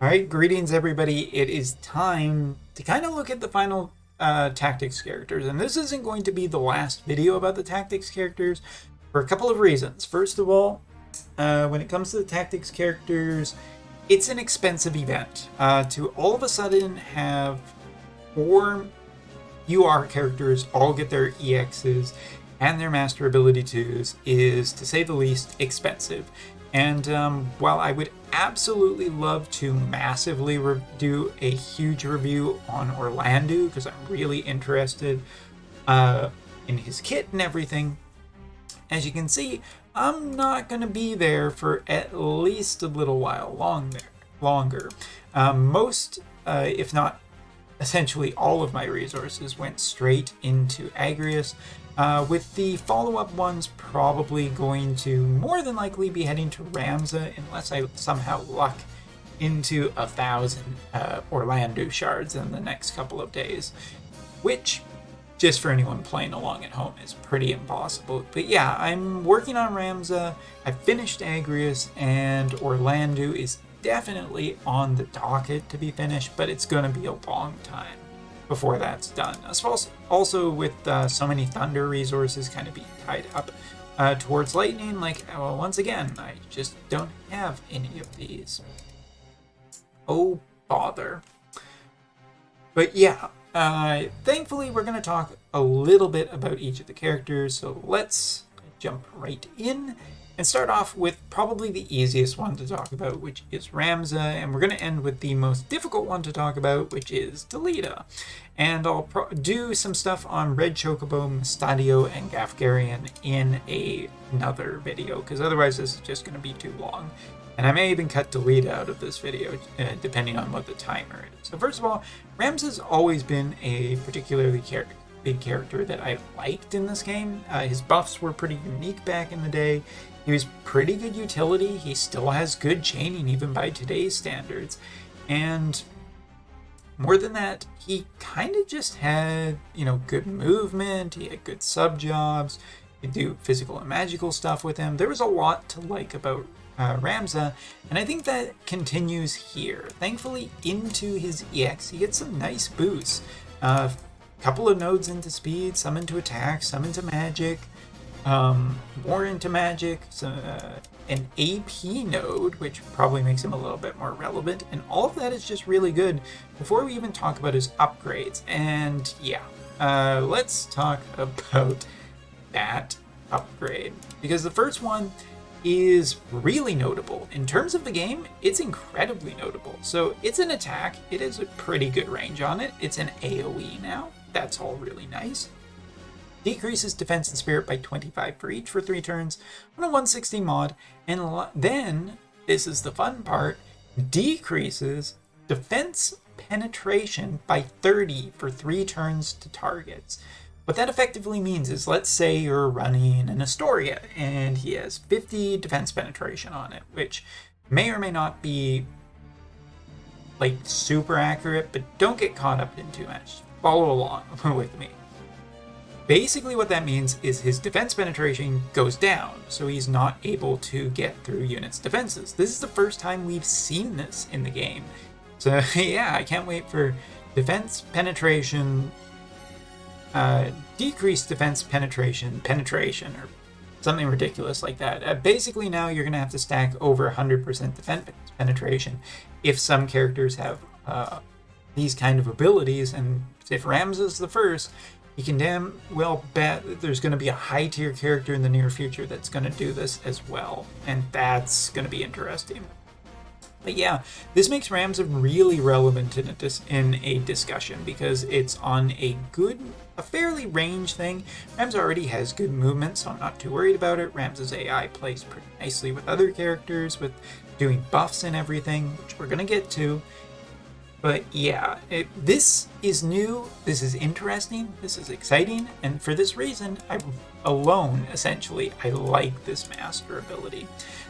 All right, greetings everybody. It is time to kind of look at the final tactics characters. And this isn't going to be the last video about the tactics characters for a couple of reasons. First of all, when it comes to the tactics characters, it's an expensive event. To all of a sudden have 4 UR characters all get their EXs and their Master Ability 2s is, to say the least, expensive. And while I would absolutely love to massively do a huge review on Orlandu, because I'm really interested in his kit and everything, as you can see, I'm not going to be there for at least a little while longer. Most, if not essentially all of my resources went straight into Agrius, with the follow-up ones probably going to more than likely be heading to Ramza unless I somehow luck into 1,000 Orlandu shards in the next couple of days, which, just for anyone playing along at home, is pretty impossible. But yeah, I'm working on Ramza, I finished Agrius, and Orlandu is definitely on the docket to be finished, but it's going to be a long time before that's done. Also with so many Thunder resources kind of being tied up towards Lightning, well, once again, I just don't have any of these. Oh, bother. But yeah, thankfully we're going to talk a little bit about each of the characters, so let's jump right in and start off with probably the easiest one to talk about, which is Ramza, and we're going to end with the most difficult one to talk about, which is Delita. And I'll do some stuff on Red Chocobo, Mustadio, and Gafgarian in another video, because otherwise this is just going to be too long. And I may even cut Delita out of this video, depending on what the timer is. So first of all, Ramza's always been a particularly big character that I liked in this game. His buffs were pretty unique back in the day. He was pretty good utility. He still has good chaining even by today's standards. And more than that, he kind of just had, good movement. He had good sub jobs. You could do physical and magical stuff with him. There was a lot to like about Ramza, and I think that continues here. Thankfully, into his EX, he gets some nice boosts. Couple of nodes into speed, some into attack, some into magic, more into magic, an AP node, which probably makes him a little bit more relevant, and all of that is just really good before we even talk about his upgrades. And yeah, let's talk about that upgrade, because the first one is really notable. In terms of the game, it's incredibly notable. So it's an attack, it has a pretty good range on it, it's an AoE now, that's all really nice. Decreases defense and spirit by 25 for each for 3 turns on a 160 mod, and then, this is the fun part, decreases defense penetration by 30 for 3 turns to targets. What that effectively means is, let's say you're running an Astoria and he has 50 defense penetration on it, which may or may not be super accurate, but don't get caught up in too much. Follow along with me. Basically what that means is his defense penetration goes down, so he's not able to get through units' defenses. This is the first time we've seen this in the game. So yeah, I can't wait for defense penetration, decreased defense penetration, or something ridiculous like that. Basically now you're going to have to stack over 100% defense penetration if some characters have these kind of abilities, and if Ramza's the first, you can damn well bet that there's going to be a high tier character in the near future that's going to do this as well, and that's going to be interesting. But yeah, this makes Ramza really relevant in a discussion, because it's on a fairly range thing. Ramza already has good movement, so I'm not too worried about it. Ramza's AI plays pretty nicely with other characters, with doing buffs and everything, which we're going to get to. But yeah, this is new, this is interesting, this is exciting, and for this reason, I like this master ability.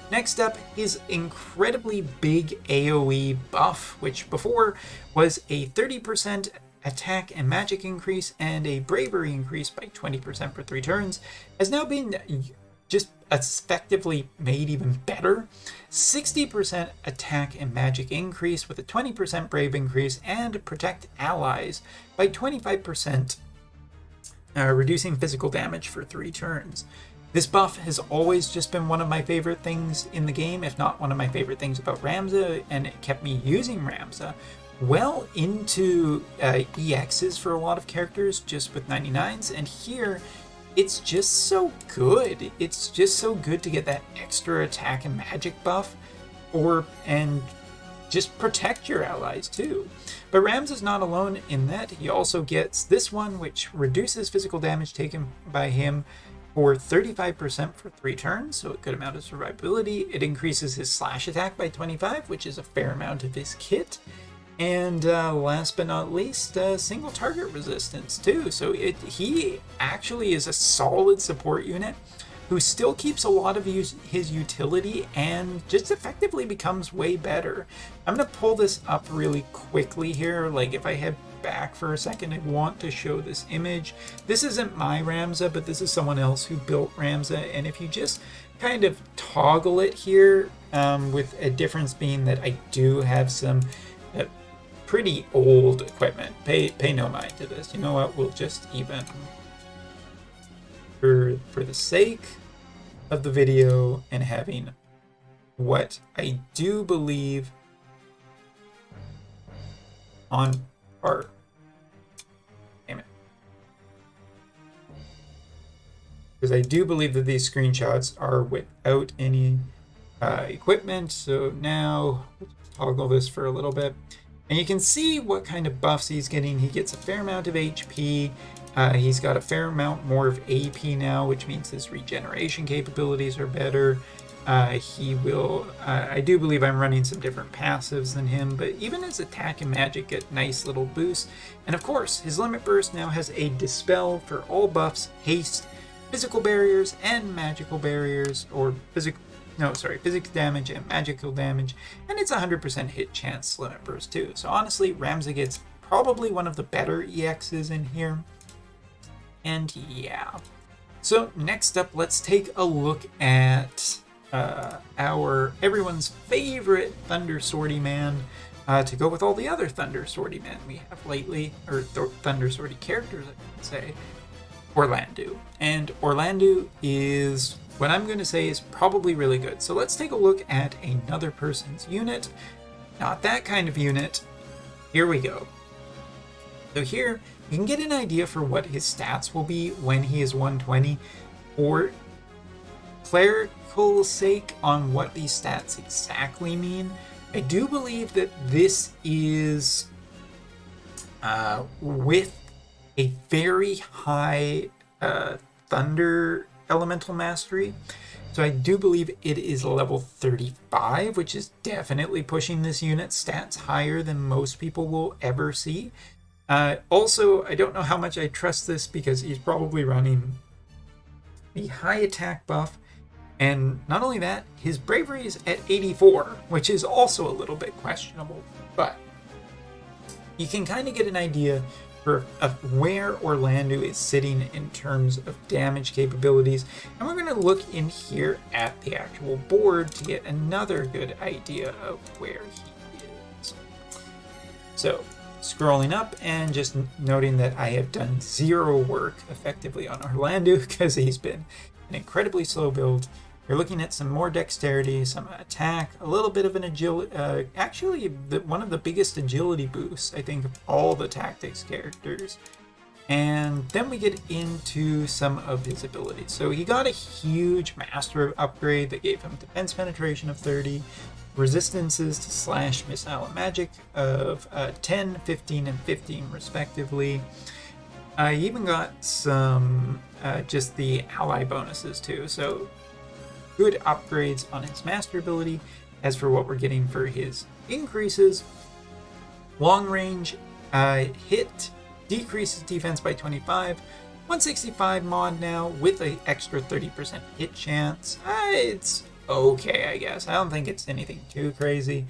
Next up is incredibly big AoE buff, which before was a 30% attack and magic increase and a bravery increase by 20% for 3 turns, has now been just effectively made even better. 60% attack and magic increase with a 20% brave increase, and protect allies by 25%, reducing physical damage for 3 turns. This buff has always just been one of my favorite things in the game, if not one of my favorite things about Ramza, and it kept me using Ramza well into EXs for a lot of characters just with 99s, and here it's just so good. It's just so good to get that extra attack and magic buff, and just protect your allies too. But Ramza's not alone in that. He also gets this one, which reduces physical damage taken by him for 35% for 3 turns, so a good amount of survivability. It increases his slash attack by 25, which is a fair amount of his kit. And last but not least, single target resistance too. So he actually is a solid support unit who still keeps a lot of his utility and just effectively becomes way better. I'm going to pull this up really quickly here. Like, if I head back for a second, I want to show this image. This isn't my Ramza, but this is someone else who built Ramza. And if you just kind of toggle it here, with a difference being that I do have some pretty old equipment. Pay no mind to this. You know what? We'll just even, for the sake of the video and having what I do believe on our, damn it, because I do believe that these screenshots are without any equipment. So now we'll toggle this for a little bit. And you can see what kind of buffs he's getting. He gets a fair amount of HP. He's got a fair amount more of AP now, which means his regeneration capabilities are better. He will, I do believe I'm running some different passives than him, but even his attack and magic get nice little boosts. And of course, his limit burst now has a dispel for all buffs, haste, physical barriers, and magical barriers, or physical damage and magical damage, and it's 100% hit chance limit burst too. So honestly, Ramza gets probably one of the better EXs in here. And yeah. So next up, let's take a look at everyone's favorite Thunder Swordy man, to go with all the other Thunder Swordy men we have lately, or Thunder Swordy characters, I should say, Orlandu. And Orlandu is what I'm going to say is probably really good. So let's take a look at another person's unit. Not that kind of unit. Here we go. So here, you can get an idea for what his stats will be when he is 120. For clerical sake on what these stats exactly mean, I do believe that this is with a very high Thunder Elemental Mastery. So I do believe it is level 35, which is definitely pushing this unit's stats higher than most people will ever see. Also, I don't know how much I trust this because he's probably running the high attack buff. And not only that, his bravery is at 84, which is also a little bit questionable. But you can kind of get an idea of where Orlandu is sitting in terms of damage capabilities. And we're going to look in here at the actual board to get another good idea of where he is. So, scrolling up and just noting that I have done zero work effectively on Orlandu because he's been an incredibly slow build. You're looking at some more dexterity, some attack, a little bit of an agility, actually one of the biggest agility boosts, I think, of all the tactics characters. And then we get into some of his abilities. So he got a huge master upgrade that gave him defense penetration of 30, resistances to slash, missile, and magic of 10, 15, and 15 respectively. I even got some just the ally bonuses too. So good upgrades on his master ability. As for what we're getting for his increases, long range hit decreases defense by 25, 165 mod now with an extra 30% hit chance. It's okay, I guess. I don't think it's anything too crazy,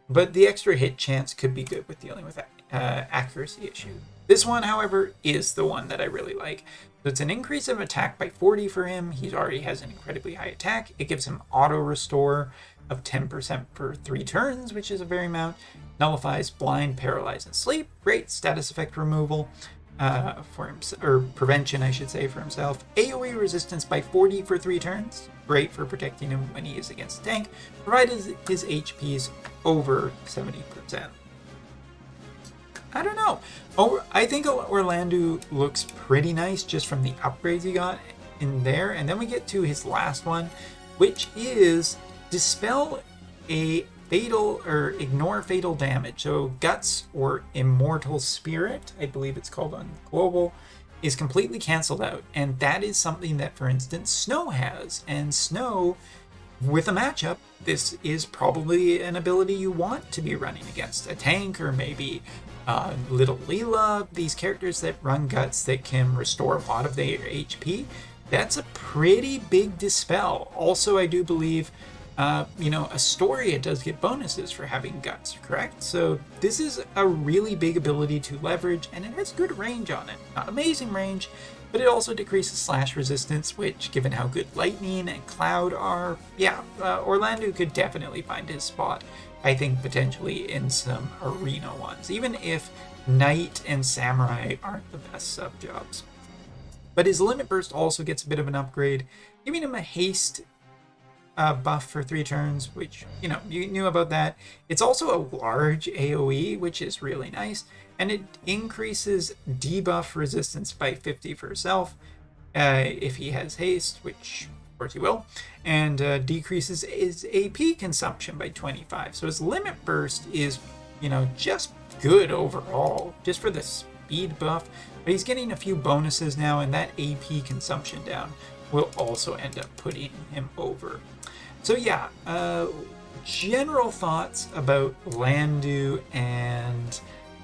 but the extra hit chance could be good with dealing with accuracy issues. This one, however, is the one that I really like. So it's an increase of attack by 40 for him. He already has an incredibly high attack. It gives him auto restore of 10% for 3 turns, which is a very amount. Nullifies blind, paralyze, and sleep. Great status effect removal for him, or prevention, I should say, for himself. AoE resistance by 40 for 3 turns. Great for protecting him when he is against a tank, provided his HP is over 70%. I don't know. I think Orlandu looks pretty nice just from the upgrades he got in there. And then we get to his last one, which is Dispel a fatal or ignore fatal damage. So Guts or Immortal Spirit, I believe it's called on Global, is completely canceled out. And that is something that, for instance, Snow has. And Snow, with a matchup, this is probably an ability you want to be running against a tank, or maybe Little Leela, these characters that run Guts that can restore a lot of their HP. That's a pretty big dispel. Also, I do believe, Astoria does get bonuses for having Guts, correct? So this is a really big ability to leverage, and it has good range on it. Not amazing range, but it also decreases slash resistance, which, given how good Lightning and Cloud are, Orlandu could definitely find his spot. I think potentially in some arena ones, even if Knight and Samurai aren't the best sub jobs. But his Limit Burst also gets a bit of an upgrade, giving him a haste buff for 3 turns, which, you knew about that. It's also a large AoE, which is really nice, and it increases debuff resistance by 50 for himself if he has haste, which of course he will, and decreases his AP consumption by 25. So his Limit Burst is, just good overall, just for the speed buff, but he's getting a few bonuses now, and that AP consumption down will also end up putting him over. So yeah, general thoughts about Orlandu and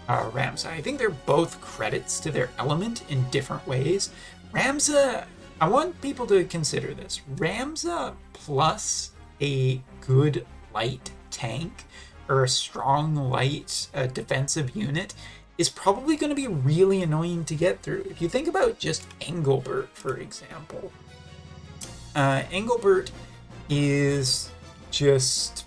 Ramza. I think they're both credits to their element in different ways. Ramza, I want people to consider this. Ramza plus a good light tank or a strong light defensive unit is probably going to be really annoying to get through. If you think about just Engelbert, for example. Engelbert is just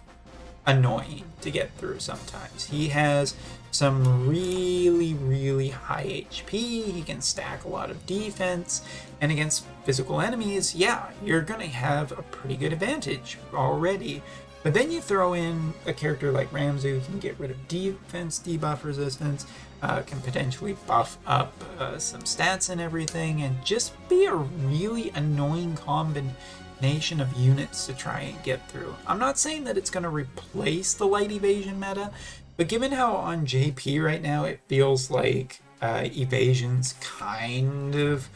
annoying to get through sometimes. He has some really, really high HP. He can stack a lot of defense. And against physical enemies, you're going to have a pretty good advantage already. But then you throw in a character like Ramza who can get rid of defense, debuff resistance, can potentially buff up some stats and everything, and just be a really annoying combination of units to try and get through. I'm not saying that it's going to replace the light evasion meta, but given how on JP right now it feels like evasion's kind of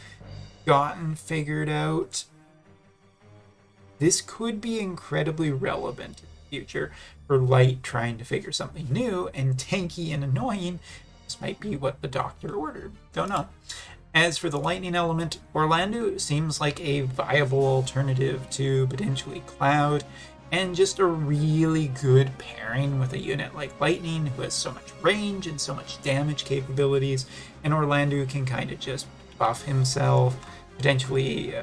gotten figured out, this could be incredibly relevant in the future for light trying to figure something new, and tanky and annoying, this might be what the doctor ordered. Don't know. As for the lightning element, Orlandu seems like a viable alternative to potentially Cloud, and just a really good pairing with a unit like Lightning, who has so much range and so much damage capabilities, and Orlandu can kind of just buff himself, potentially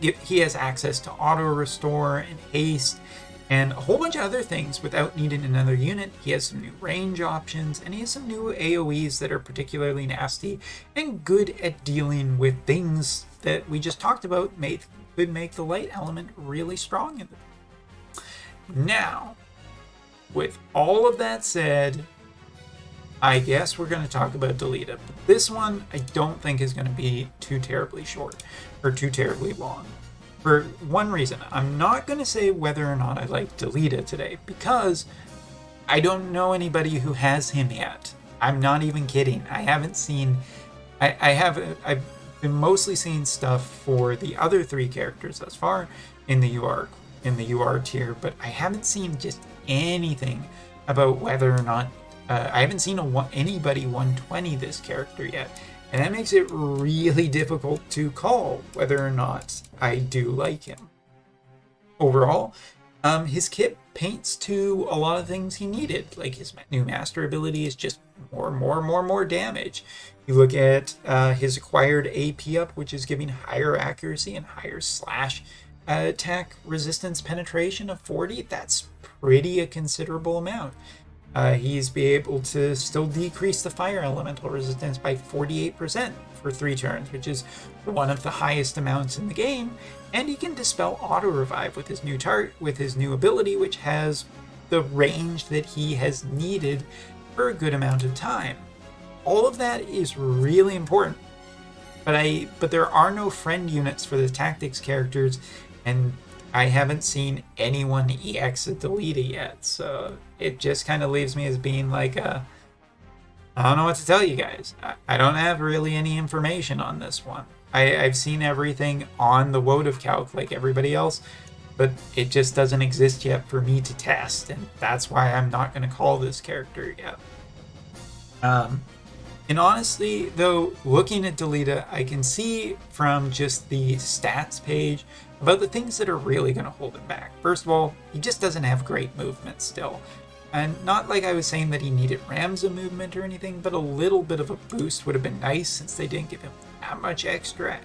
he has access to auto restore and haste and a whole bunch of other things without needing another unit. He has some new range options, and he has some new AoEs that are particularly nasty and good at dealing with things that we just talked about could make the light element really strong in the Now, with all of that said, I guess we're going to talk about Delita. But this one I don't think is going to be too terribly short or too terribly long. For one reason, I'm not going to say whether or not I like Delita today, because I don't know anybody who has him yet. I'm not even kidding. I haven't seen... I've been mostly seeing stuff for the other 3 characters thus far in the UR tier, but I haven't seen just anything about whether or not I haven't seen anybody 120 this character yet, and that makes it really difficult to call whether or not I do like him. Overall, His kit paints to a lot of things he needed. Like his new master ability is just more damage. You look at his acquired AP up, which is giving higher accuracy and higher slash attack resistance penetration of 40. That's pretty a considerable amount. He's be able to still decrease the fire elemental resistance by 48% for 3 turns, which is one of the highest amounts in the game. And he can dispel auto revive with his new ability, which has the range that he has needed for a good amount of time. All of that is really important. But there are no friend units for the tactics characters, and I haven't seen anyone EX a Delita yet, so it just kind of leaves me as being like I don't know what to tell you guys. I don't have really any information on this one. I've seen everything on the Wotv calc like everybody else, but it just doesn't exist yet for me to test, and that's why I'm not going to call this character yet. And honestly, though, looking at Delita, I can see from just the stats page about the things that are really going to hold him back. First of all, he just doesn't have great movement still. And not like I was saying that he needed Ramza movement or anything, but a little bit of a boost would have been nice since they didn't give him that much extra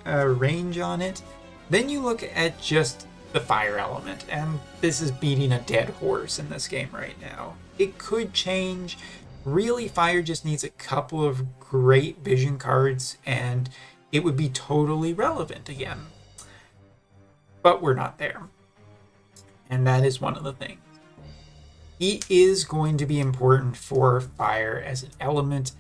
range on it. Then you look at just the fire element, and this is beating a dead horse in this game right now. It could change. Really, fire just needs a couple of great vision cards, and it would be totally relevant again. But we're not there. And that is one of the things. He is going to be important for fire as an element,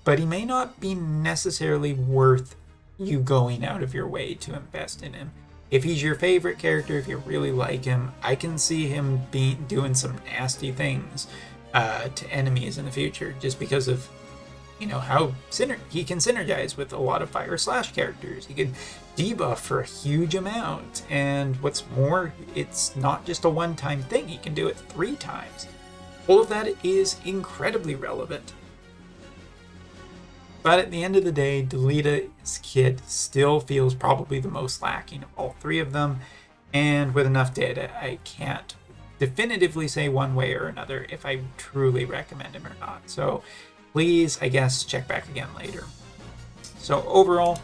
but he may not be necessarily worth you going out of your way to invest in him. If he's your favorite character, if you really like him, I can see him doing some nasty things to enemies in the future, just because of how he can synergize with a lot of fire slash characters. He can debuff for a huge amount, and what's more, it's not just a one-time thing. He can do it 3 times. All of that is incredibly relevant. But at the end of the day, Delita's kit still feels probably the most lacking of all 3 of them, and with enough data, I can't definitively say one way or another if I truly recommend him or not. So please, I guess, check back again later. So overall,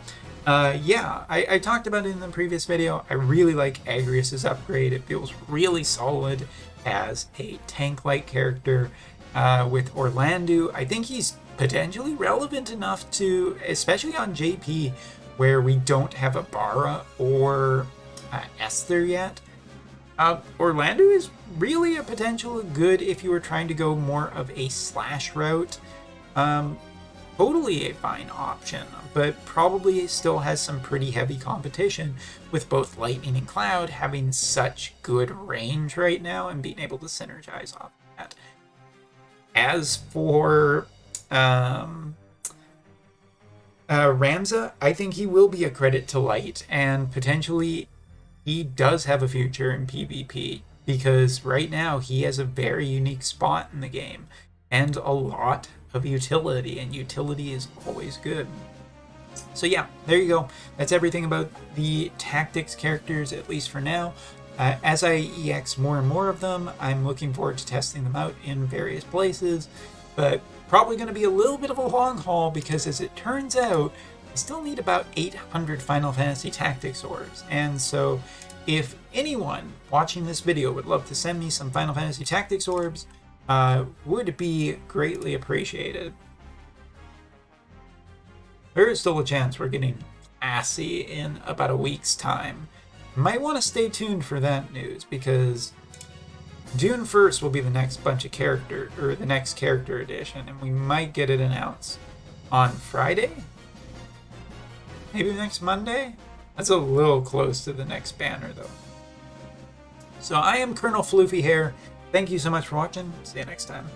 I talked about it in the previous video. I really like Agrius's upgrade. It feels really solid as a tank-like character. With Orlandu, I think he's potentially relevant enough to, especially on JP, where we don't have a Bara or Esther yet. Orlandu is really a potential good if you were trying to go more of a slash route. Totally a fine option, but probably still has some pretty heavy competition with both Lightning and Cloud having such good range right now and being able to synergize off that. As for Ramza, I think he will be a credit to Light, and potentially he does have a future in PvP, because right now he has a very unique spot in the game and a lot of utility, and utility is always good. So yeah, there you go. That's everything about the tactics characters, at least for now. As I EX more and more of them, I'm looking forward to testing them out in various places, but probably going to be a little bit of a long haul, because as it turns out, I still need about 800 Final Fantasy Tactics orbs, and so if anyone watching this video would love to send me some Final Fantasy Tactics orbs, would be greatly appreciated. There is still a chance we're getting assy in about a week's time. Might want to stay tuned for that news, because June 1st will be the next bunch of the next character edition, and we might get it announced on Friday? Maybe next Monday? That's a little close to the next banner, though. So I am Colonel Floofy here. Thank you so much for watching. See you next time.